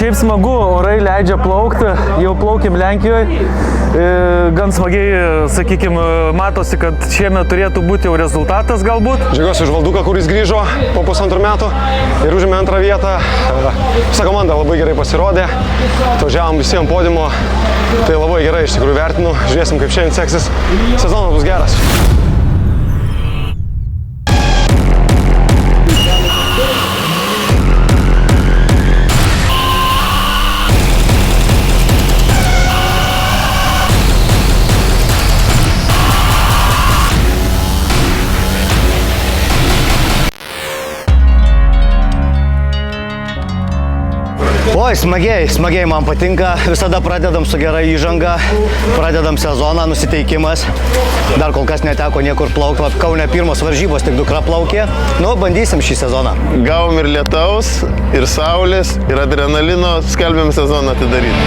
Šiaip smagu, orai leidžia plaukti, jau plaukim Lenkijoje. Gan smagiai, sakykime, matosi, kad šiemet turėtų būti jau rezultatas galbūt. Džiaugiuosi už Valduką, kuris grįžo po pusantrų metų ir užėmė antrą vietą. Visa komanda labai gerai pasirodė, atvažiavom visiems podiumo, tai labai gerai iš tikrųjų vertinu. Žiūrėsim, kaip šiandien seksis, sezonas bus geras. Oi, smagiai man patinka, visada pradedam su gera įžanga, pradedam sezoną, nusiteikimas, dar kol kas neteko niekur plaukti, Kaune pirmos varžybos tik dukra plaukė, bandysim šį sezoną. Gavom ir lietaus, ir saulės, ir adrenalino, skelbėm sezoną atidaryti.